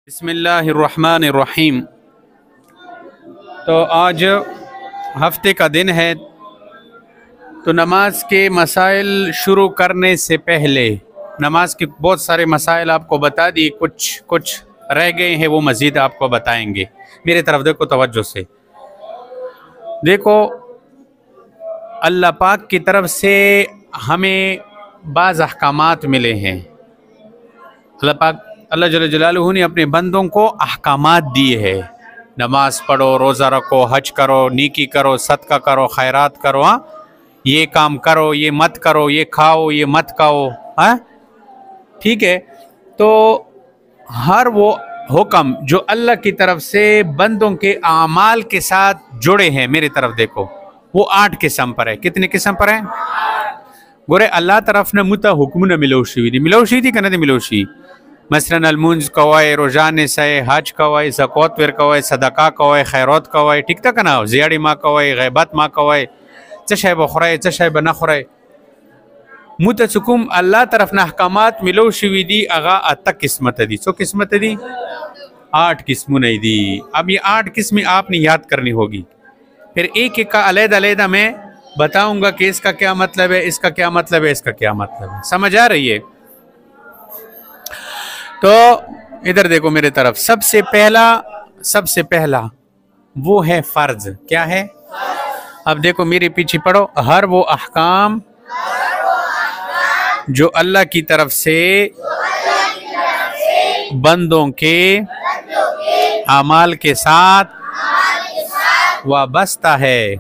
बिस्मिल्लाहिर्रहमानिर्रहीम। तो आज हफ्ते का दिन है, तो नमाज के मसाइल शुरू करने से पहले नमाज के बहुत सारे मसाइल आपको बता दिए, कुछ रह गए हैं, वो मज़ीद आपको बताएंगे। मेरे तरफ देखो, तवज्जो से देखो। अल्लाह पाक की तरफ से हमें बाज़ अहकामात मिले हैं। अल्लाह जल्ल जलालुहु ने अपने बंदों को अहकामात दिए हैं। नमाज पढ़ो, रोज़ा रखो, हज करो, नेकी करो, सदका करो, खैरात करो। हाँ, ये काम करो, ये मत करो, ये खाओ, ये मत खाओ। हाँ, ठीक है। तो हर वो हुक्म जो अल्लाह की तरफ से बंदों के आमाल के साथ जुड़े हैं, मेरी तरफ देखो, वो 8 किस्म पर है। कितने किस्म पर है? गोरे अल्लाह तरफ ने मुता हुक्म न मिलोशी थी कना मिलोशी। मसलन अलमुंज कवाए, रोजाने से, हज कवाए, ज़कात वर कवाए, सदका कवाए, खैरात कवाए, ठीक तक ना ज़ियाड़ी माँ कवाए, गैबत माँ कवाए, चशाए बखराए, चशाए बना खुराए। मुतसुकुम अल्लाह तरफ ना अहकामात मिलो शिवी दी अगा अतक किस्मत दी। सो किस्मत दी 8 किस्मों नहीं दी। अब ये 8 किस्में आपने याद करनी होगी। फिर एक एक का अलग-अलग मैं बताऊंगा कि इसका क्या मतलब है, इसका क्या मतलब है, इसका क्या मतलब है। समझ आ रही है? तो इधर देखो मेरे तरफ। सबसे पहला वो है फर्ज। क्या है? अब देखो मेरे पीछे पढ़ो। हर वो अहकाम जो अल्लाह की तरफ से बंदों के अमाल के साथ वाबस्ता है,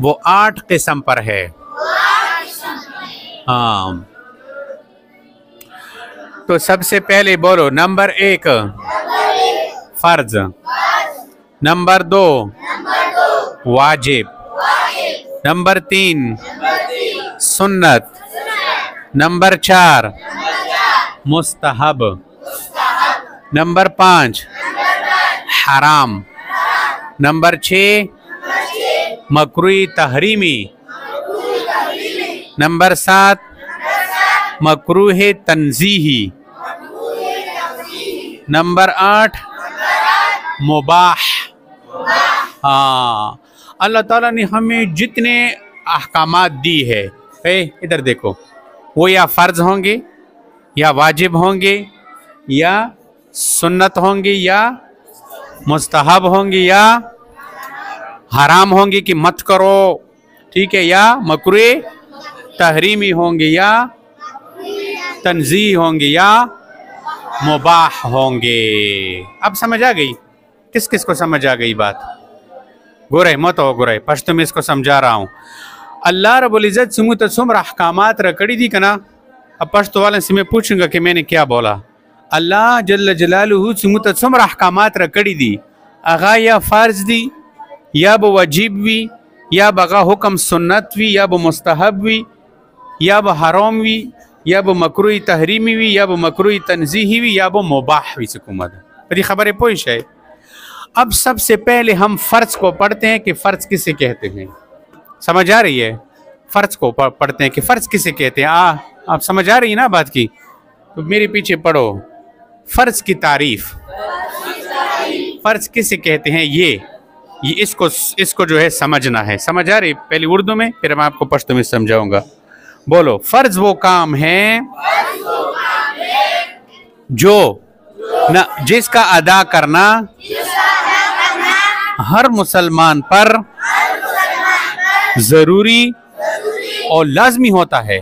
वो 8 किस्म पर है। हाँ, तो सबसे पहले बोलो। नंबर 1 फर्ज, नंबर 2 वाजिब, नंबर 3 सुन्नत, नंबर 4 मुस्तहब, नंबर 5 हराम, नंबर 6 मकरूह तहरीमी, नंबर 7 मकरूह तंजीही, नंबर 8 मुबाह। हाँ, अल्लाह ताला ने हमें जितने अहकामात दी है, इधर देखो, वो या फ़र्ज होंगे, या वाजिब होंगे, या सुन्नत होंगे, या मुस्तहब होंगे, या हराम होंगे कि मत करो, ठीक है, या मकरूह तहरीमी होंगे, या तंज़ीह होंगे, या मुबाह होंगे। अब समझ आ गई? किस किस को समझ आ गई बात? गोरे मत हो गोरे, पश्तो में इसको समझा रहा हूँ। अल्लाह रब्बुल इज़्ज़त सुमु तसुम रहकामात रकड़ी दी कना। अब पश्तो वाले से मैं पूछूंगा कि मैंने क्या बोला। अल्लाह जल्ल जलालुहु सुमु तसुम रहकामात रकड़ी दी, अगा या फ़र्ज दी, या वो वाजिब वी, या बगा हुक्म सुन्नत वी, या वो मुस्तहब वी, या वो हराम वी, या वो मकरूह तहरीमी वी, या वो मकरूह तंज़ीही वी, या वो मुबाह वी। सुकुमत बड़ी खबर पोइश है। अब सबसे पहले हम फ़र्ज को पढ़ते हैं कि फ़र्ज किसे कहते हैं। समझ आ रही है? फ़र्ज को पढ़ते हैं कि फ़र्ज किसे कहते हैं। आप समझ आ रही है ना बात की? तो मेरे पीछे पढ़ो। फ़र्ज की तारीफ, फ़र्ज किसे कहते हैं, ये इसको जो है समझना है। समझ आ रही? पहले उर्दू में, फिर मैं आपको पश्तो में समझाऊंगा। बोलो। फ़र्ज वो काम है जो न जिसका अदा करना हर मुसलमान पर जरूरी और लाजमी होता है।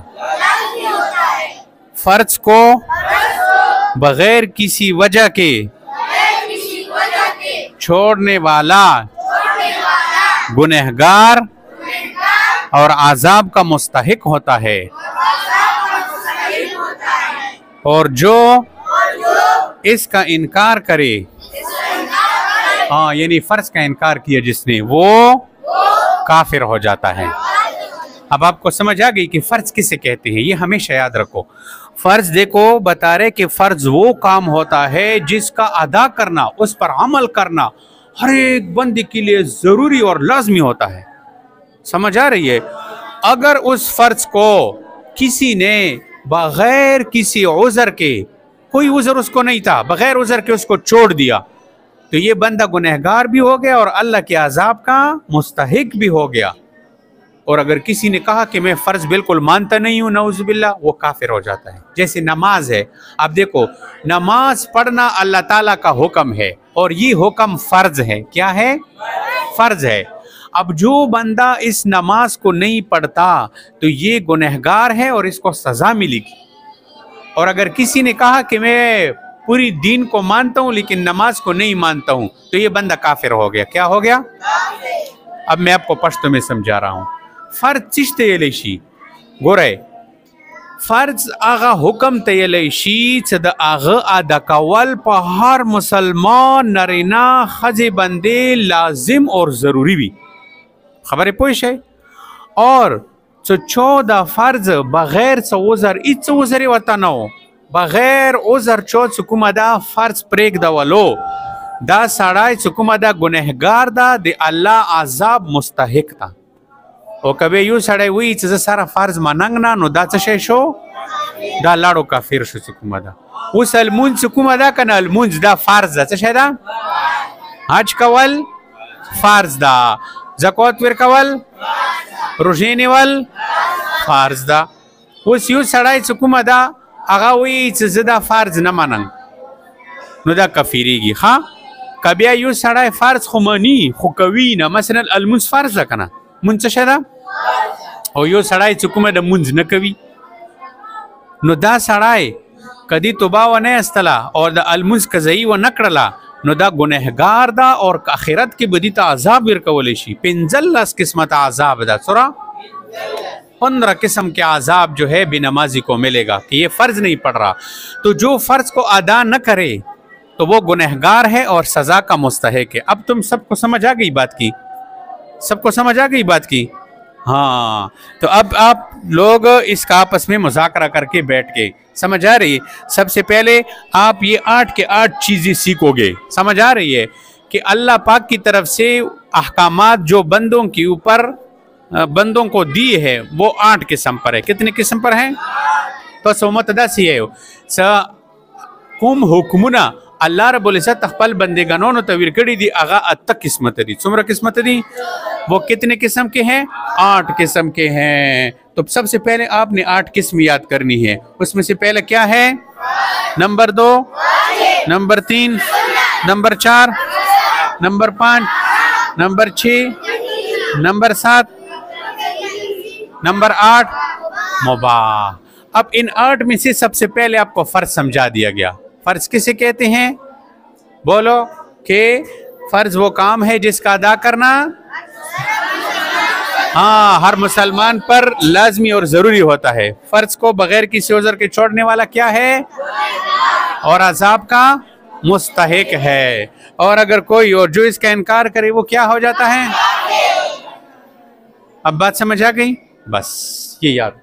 फर्ज को बगैर किसी वजह के छोड़ने वाला गुनहगार और आज़ाब का मुस्तहिक होता है, और जो इसका इनकार करे, हाँ यानी फर्ज का इनकार किया जिसने, वो काफिर हो जाता है। अब आपको समझ आ गई कि फर्ज किसे कहते हैं। ये हमेशा याद रखो। फर्ज देखो बता रहे कि फर्ज वो काम होता है जिसका अदा करना, उस पर अमल करना हर एक बंदे के लिए जरूरी और लाजमी होता है। समझ आ रही है? अगर उस फर्ज को किसी ने बगैर किसी उज़र के कोई उज़र उसको नहीं था, बगैर उज़र के उसको छोड़ दिया, तो ये बंदा गुनहगार भी हो गया और अल्लाह के अजाब का मुस्तहिक भी हो गया। और अगर किसी ने कहा कि मैं फ़र्ज बिल्कुल मानता नहीं हूँ, नऊज़ुबिल्लाह, वो काफिर हो जाता है। जैसे नमाज है, आप देखो नमाज पढ़ना अल्लाह ताला का हुक्म है और ये हुक्म फ़र्ज है। क्या है? फ़र्ज है। अब जो बंदा इस नमाज को नहीं पढ़ता तो ये गुनहगार है और इसको सज़ा मिलेगी। और अगर किसी ने कहा कि मैं पूरी दीन को मानता हूँ लेकिन नमाज को नहीं मानता हूँ, तो ये बंदा काफिर हो गया। क्या हो गया? अब मैं आपको पश्तो में समझा रहा हूँ। फर्ज चिश्ते यलेशी गोरे फर्ज आगा हुक्म तयलेशी चद आगा अदा कवल पहाड़ मुसलमान नरीना खजे बंदे लाजिम और जरूरी भी खबर पोश है। और 14 फर्ज बगैर उज़र इच उज़र वतनो बगैर उज़र चो चुकुमदा फर्ज प्रेग दवलो दा सड़ाई चुकुमदा गुनहगार दा दे अल्लाह अजाब मुस्तहिक था। और कभी यू सड़े हुई चीज सारा फर्ज मानंग ना नो दा चशे शो दा लाड़ो का फिर शो चुकुमदा उस अलमुंज चुकुमदा का ना अलमुंज दा फर्ज दा चशे दा हज कवल फर्ज दा ज़कात फिर कवल रोज़े वल फर्ज दा उस यू सड़ाई चुकुमदा आगा हुई चीज दा फर्ज न मानंग नो दा कफीरीगी। हाँ कभी यू सड़ाई फर्ज खुमानी खुकवी ना मसलन अलमुंज फर्ज दा कना मुंच शदा और यो सड़ाई चुकुमे द मुंज न कवी नो दा सड़ाई कदी तुबा व न अस्तला और द अलमुंज कजई व नकड़ला नो दा गुनहगार दा और आखिरत की बदी ता अजाब विरकवलेशी पिंजल्लास किस्मत अजाब दा सुरा 15 किस्म के अजाब जो है बेनमाजी को मिलेगा कि ये फर्ज नहीं पढ़ रहा। तो जो फर्ज को अदा न करे तो वो गुनहगार है और सजा का मुस्तहिक है। अब तुम सबको समझ आ गई बात की? सबको समझ आ गई बात की? हाँ, तो अब आप लोग इसका आपस में मुज़ाकरा करके बैठ के समझ आ रही है। सबसे पहले आप ये 8 के 8 चीज़ें सीखोगे। समझ आ रही है कि अल्लाह पाक की तरफ से अहकामात जो बंदों के ऊपर बंदों को दी है वो 8 किस्म पर है। कितने किस्म पर हैं? तो सोमतदा सी है कुम हुक्मुना अल्लाह रब्बुल इज़्ज़त तख्पल बंदेगानों तवीर कड़ी दी आगा अत्तक किस्मत दी। सुमरा किस्मत दी वो कितने किस्म के हैं? 8 किस्म के हैं। तो सबसे पहले आपने 8 किस्म याद करनी है। उसमें से पहले क्या है? Number 2, number 3, number 4, number 5, number 6, number 7, number 8 मुबाह। अब इन 8 में से सबसे पहले आपको फर्ज समझा दिया गया। फर्ज किसे कहते हैं? बोलो कि फर्ज वो काम है जिसका अदा करना हाँ हर मुसलमान पर लाजमी और जरूरी होता है। फर्ज को बगैर किसी उज़र के छोड़ने वाला क्या है? और अजाब का मुस्तहिक है। और अगर कोई और जो इसका इनकार करे वो क्या हो जाता है? अब बात समझ आ गई? बस ये याद